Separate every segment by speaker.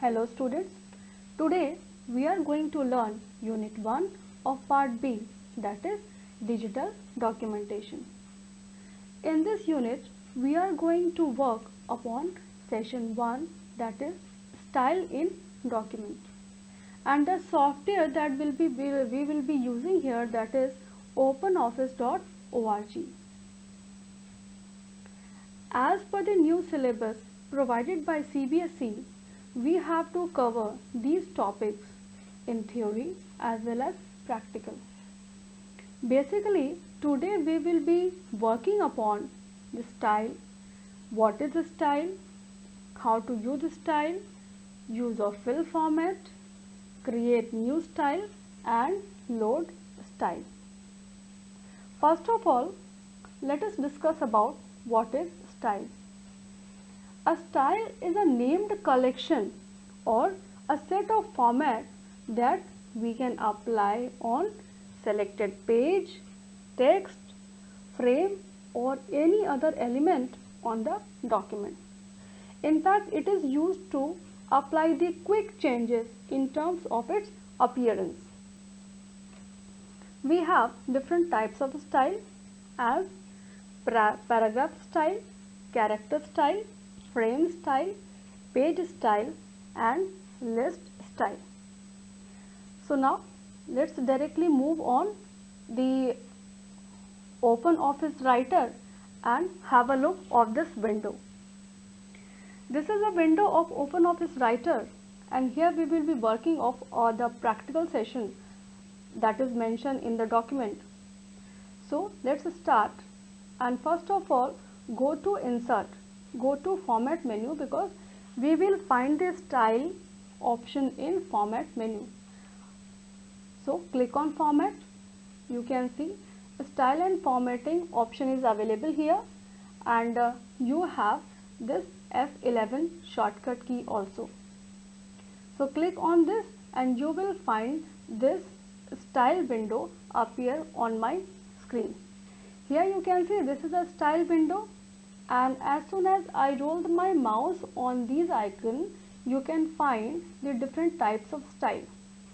Speaker 1: Hello students, today we are going to learn Unit 1 of Part B, that is Digital Documentation. In this unit, we are going to work upon Session 1, that is Style in Document. And the software that we will be using here, that is openoffice.org. As per the new syllabus provided by CBSE, we have to cover these topics in theory as well as practical. Basically, today we will be working upon the style, what is the style, how to use the style, use of fill format, create new style and load style. First of all, let us discuss about what is style. A style is a named collection or a set of format that we can apply on selected page, text, frame or any other element on the document. In fact, it is used to apply the quick changes in terms of its appearance. We have different types of style as paragraph style, character style, frame style, page style and list style. So now let's directly move on the OpenOffice Writer and have a look of this window. This is a window of OpenOffice Writer and here we will be working of the practical session that is mentioned in the document. So let's start, and first of all go to Insert, go to Format menu because we will find the style option in Format menu. So click on Format. You can see Style and Formatting option is available here, and you have this F11 shortcut key also. So click on this and you will find this style window appear on my screen. Here you can see this is a style window, and as soon as I rolled my mouse on these icons, you can find the different types of style.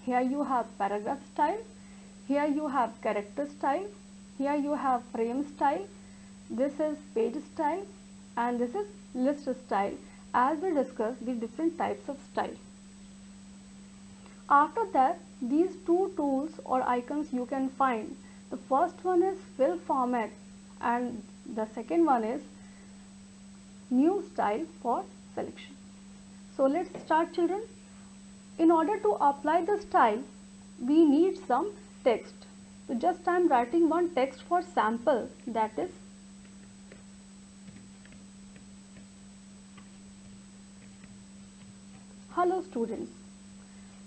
Speaker 1: Here you have paragraph style, here you have character style, here you have frame style, this is page style and this is list style, as we discussed the different types of style. After that, these two tools or icons you can find. The first one is fill format and the second one is new style for selection. So let's start, children. In order to apply the style, we need some text. So just I am writing one text for sample, that is hello students.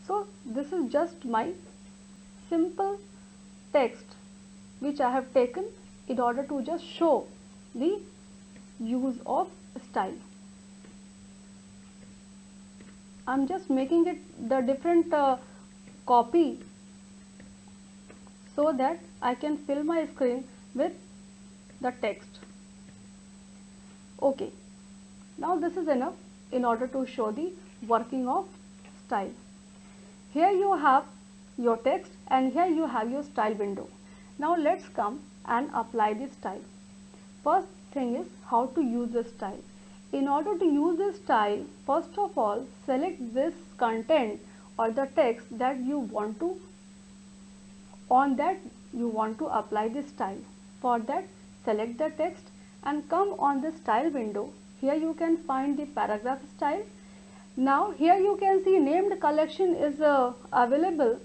Speaker 1: So this is just my simple text which I have taken in order to just show the use of style. I am just making it the different copy so that I can fill my screen with the text. Okay, now this is enough in order to show the working of style. Here you have your text and here you have your style window. Now let's come and apply the style. First thing is how to use the style. In order to use this style, first of all select this content or the text that you want to, on that you want to apply the style. For that, select the text and come on the style window. Here you can find the paragraph style. Now here you can see named collection is available.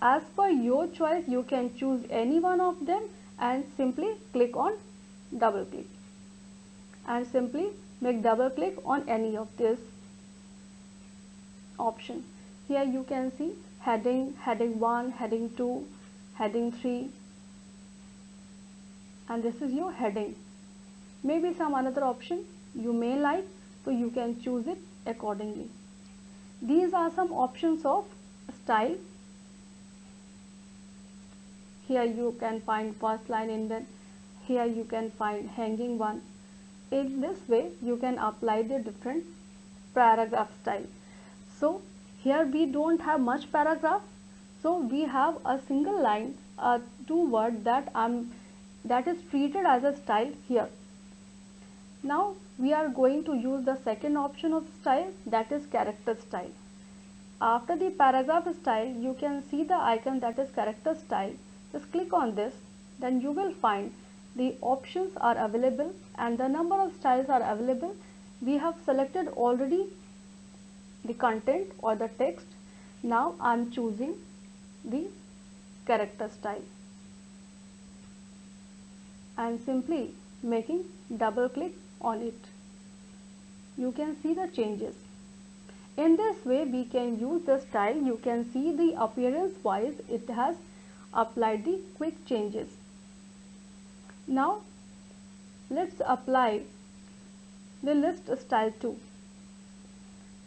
Speaker 1: As per your choice, you can choose any one of them and simply click on double click and simply make double click on any of this option. Here you can see heading, heading 1, heading 2, heading 3 and this is your heading. Maybe some another option you may like, so you can choose it accordingly. These are some options of style. Here you can find first line indent, here you can find hanging one. In this way you can apply the different paragraph style. So here we don't have much paragraph, so we have a single line, two word that is treated as a style here. Now we are going to use the second option of style, that is character style. After the paragraph style, you can see the icon that is character style. Just click on this, then you will find the options are available and the number of styles are available. We have selected already the content or the text. Now I am choosing the character style and simply making double click on it. You can see the changes. In this way we can use the style. You can see the appearance wise it has applied the quick changes. Now let's apply the list style too.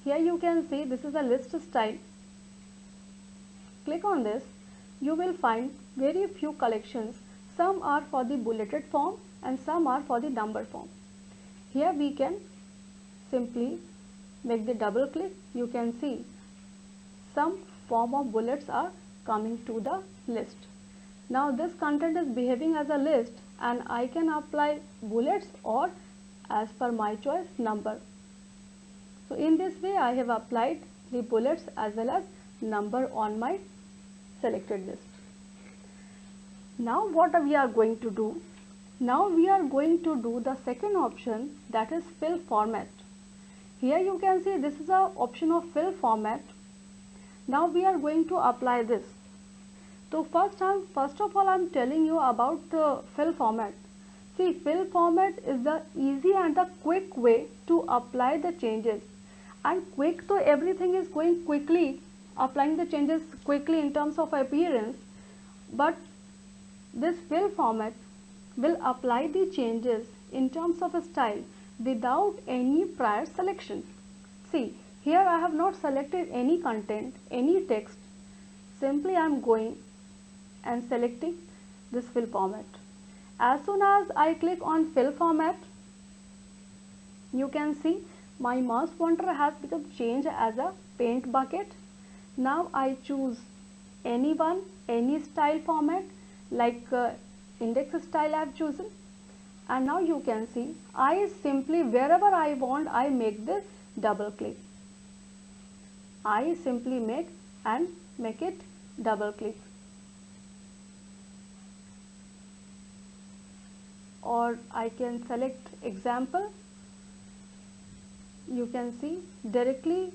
Speaker 1: Here you can see this is a list style. Click on this. You will find very few collections. Some are for the bulleted form and some are for the number form. Here we can simply make the double click. You can see some form of bullets are coming to the list. Now this content is behaving as a list and I can apply bullets or as per my choice number. So in this way I have applied the bullets as well as number on my selected list. Now what we are going to do? Now we are going to do the second option, that is fill format. Here you can see this is a option of fill format. Now we are going to apply this. So first of all I am telling you about the fill format. See, fill format is the easy and the quick way to apply the changes, and quick, so everything is going quickly, applying the changes quickly in terms of appearance, but this fill format will apply the changes in terms of a style without any prior selection. See, here I have not selected any content, any text. Simply I am going and selecting this fill format. As soon as I click on fill format, you can see my mouse pointer has become changed as a paint bucket. Now I choose any style format, like index style I have chosen, and now you can see I simply wherever I want I make this double click. I simply make it double click, or I can select example. You can see directly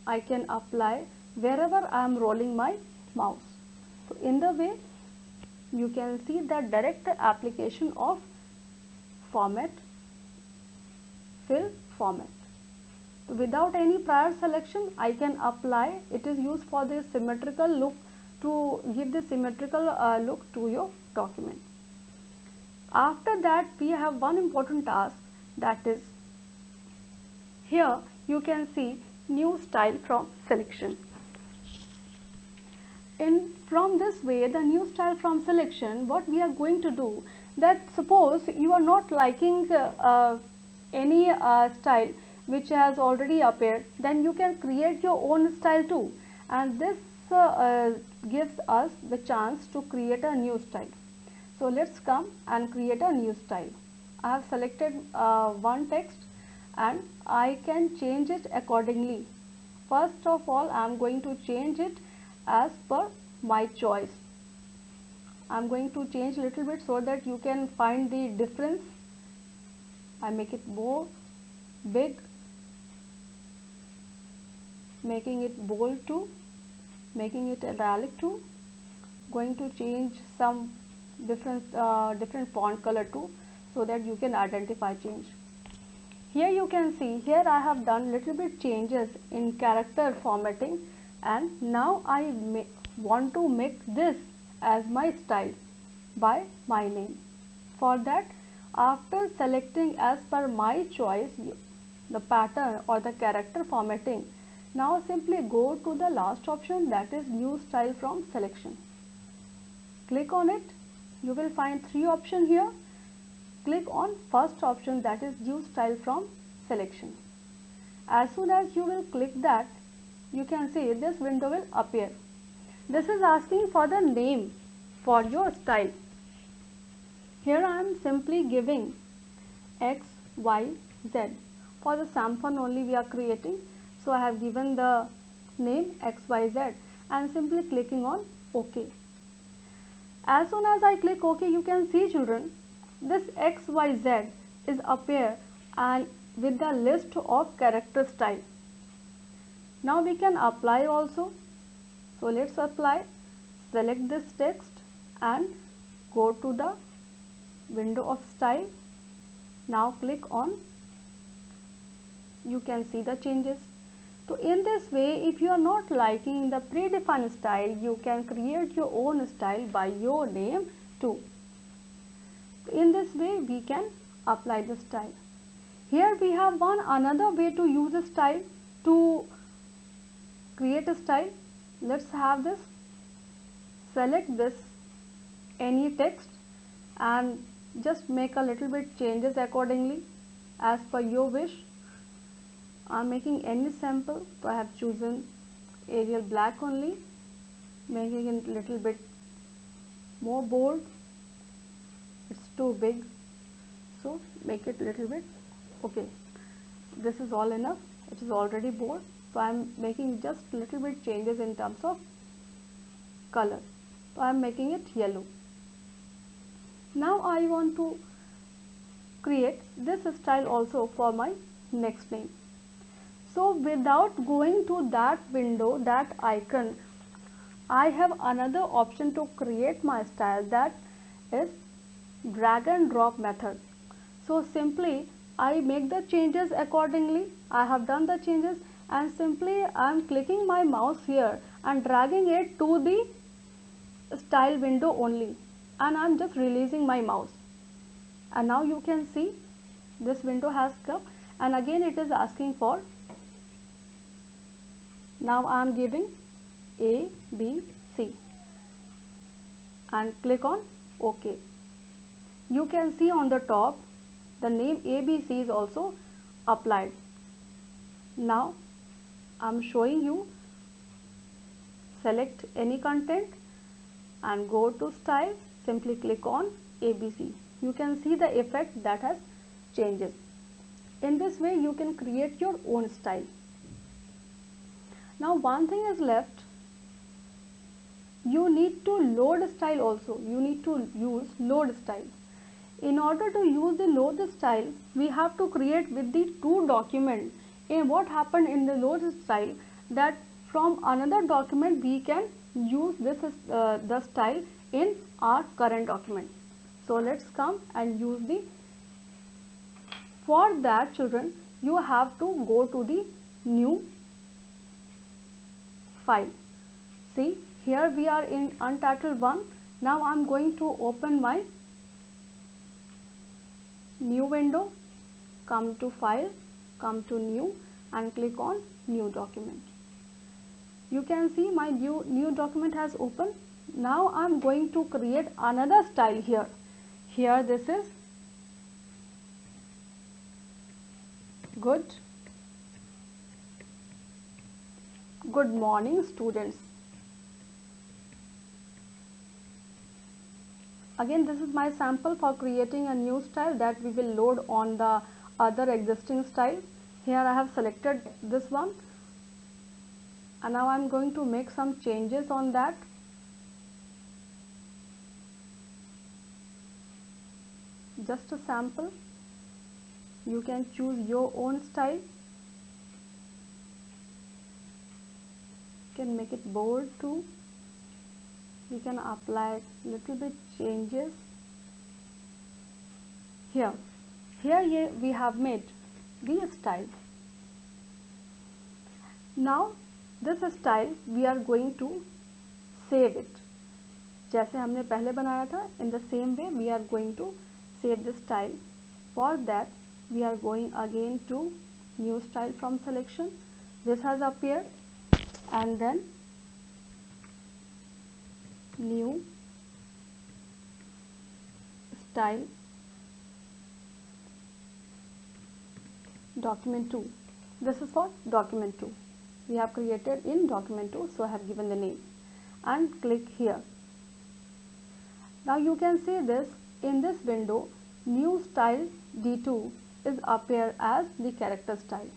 Speaker 1: I can apply wherever I am rolling my mouse. So in the way you can see the direct application of format, fill format. So without any prior selection I can apply. It is used for the symmetrical look, to give the symmetrical look to your document. After that we have one important task, that is here you can see new style from selection. From this way, the new style from selection, what we are going to do, that suppose you are not liking any style which has already appeared, then you can create your own style too, and this gives us the chance to create a new style. So let's come and create a new style. I have selected one text and I can change it accordingly. First of all I am going to change it as per my choice. I am going to change little bit so that you can find the difference. I make it more big, making it bold too, making it italic too, going to change some different font color too, so that you can identify change. Here you can see, here I have done little bit changes in character formatting, and now I want to make this as my style by my name. For that, after selecting as per my choice the pattern or the character formatting, now simply go to the last option, that is new style from selection. Click on it. You will find three options here. Click on first option, that is new style from selection. As soon as you will click that, you can see this window will appear. This is asking for the name for your style. Here I am simply giving X, Y, Z. For the sample only we are creating, so I have given the name XYZ and simply clicking on OK. As soon as I click OK, you can see children, this XYZ is appear and with the list of character style. Now we can apply also. So let's apply. Select this text and go to the window of style. Now click on. You can see the changes. So in this way, if you are not liking the predefined style, you can create your own style by your name too. In this way, we can apply the style. Here we have another way to use a style to create a style. Let's have this. Select this any text and just make a little bit changes accordingly as per your wish. I am making any sample, so I have chosen Arial black only, making it a little bit more bold. It's too big, so make it a little bit. Okay, this is all enough. It is already bold, so I am making just little bit changes in terms of color. So I am making it yellow. Now I want to create this style also for my next name. So without going to that window, that icon, I have another option to create my style, that is drag and drop method. So simply I make the changes accordingly. I have done the changes and simply I am clicking my mouse here and dragging it to the style window only, and I am just releasing my mouse, and now you can see this window has come, and again it is asking for. Now I am giving A, B, C and click on OK. You can see on the top the name ABC is also applied. Now I am showing you. Select any content and go to style. Simply click on ABC. You can see the effect that has changes. In this way you can create your own style. Now one thing is left. You need to load style also. You need to use load style. In order to use the load style, we have to create with the two documents. And what happened in the load style, that from another document we can use this the style in our current document. So let's come and use the. For that children, you have to go to the new file. See, here we are in Untitled 1. Now I am going to open my new window, come to file, come to new and click on new document. You can see my new document has opened. Now I am going to create another style here. Here this is good morning students. Again, this is my sample for creating a new style that we will load on the other existing style. Here I have selected this one, and now I am going to make some changes on that. Just a sample. You can choose your own style. You can make it bold too. We can apply little bit changes here. Here we have made the style. Now this style we are going to save it. जैसे हमने पहले बनाया था, in the same way we are going to save this style. For that we are going again to new style from selection. This has appeared, and then new style document 2. This is for document 2. we have created in document 2, so I have given the name and click here. Now you can see this in this window, new style D2 is appear as the character style.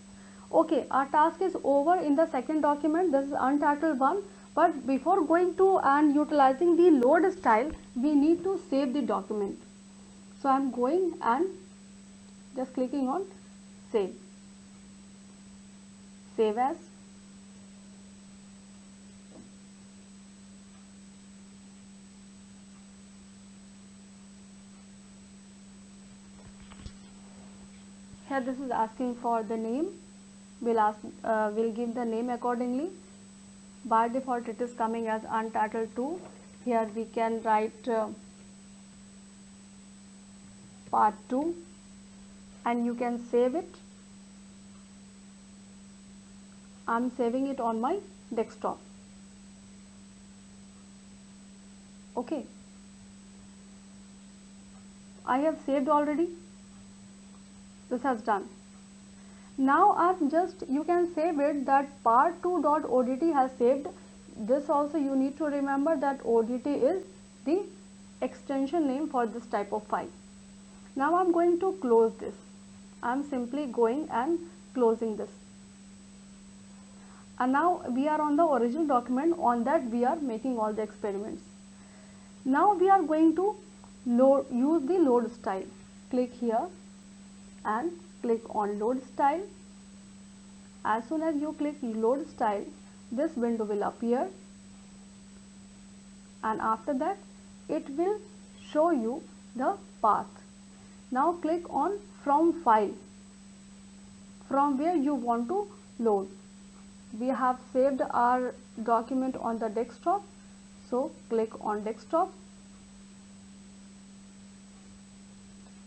Speaker 1: Okay, our task is over in the second document. This is untitled one, but before going to and utilizing the load style, we need to save the document. So I am going and just clicking on save. Save as. Here this is asking for the name. We'll give the name accordingly. By default it is coming as untitled 2. Here we can write part 2 and you can save it. I'm saving it on my desktop. Okay, I have saved already. This has done. Now I'm just, you can save it that part2.odt has saved. This also you need to remember that ODT is the extension name for this type of file. Now I'm going to close this. I'm simply going and closing this. And now we are on the original document, on that we are making all the experiments. Now we are going to use the load style. Click here and click on load style. As soon as you click load style, this window will appear, and after that it will show you the path. Now click on from file, from where you want to load. We have saved our document on the desktop, so click on desktop.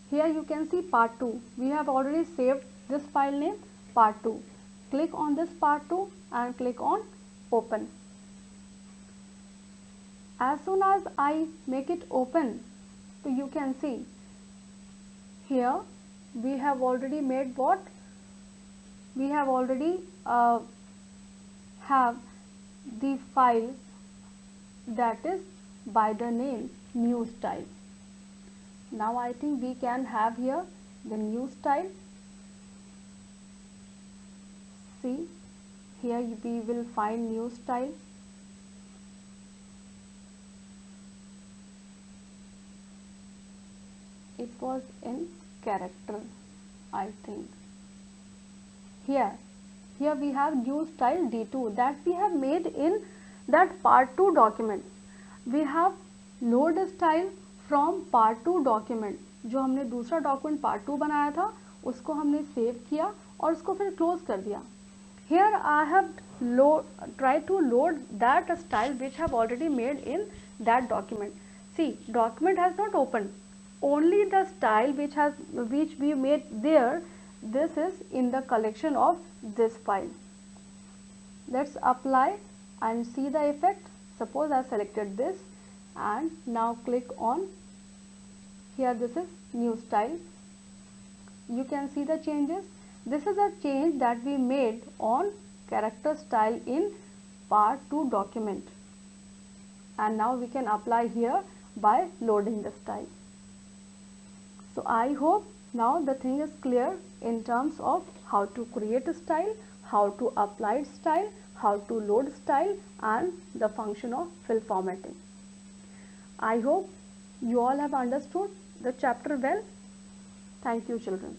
Speaker 1: Here you can see part 2. We have already saved this file name part 2. Click on this part 2 and click on open. As soon as I make it open, so you can see here we have already made what? We have already have the file that is by the name new style. Now I think we can have here the new style. See, here we will find new style. It was in character, I think. Here we have new style D2 that we have made in that part 2 document. We have load style from part 2 document. जो हमने दूसरा document part 2 बनाया था, उसको हमने save किया और उसको फिर close कर दिया. Here I have tried to load that style which have already made in that document. See, document has not opened. Only the style which we made there, this is in the collection of this file. Let's apply and see the effect. Suppose I selected this and now click on here. This is new style. You can see the changes. This is a change that we made on character style in part 2 document, and now we can apply here by loading the style. So I hope now the thing is clear in terms of how to create a style, how to apply style, how to load style, and the function of fill formatting. I hope you all have understood the chapter well. Thank you, children.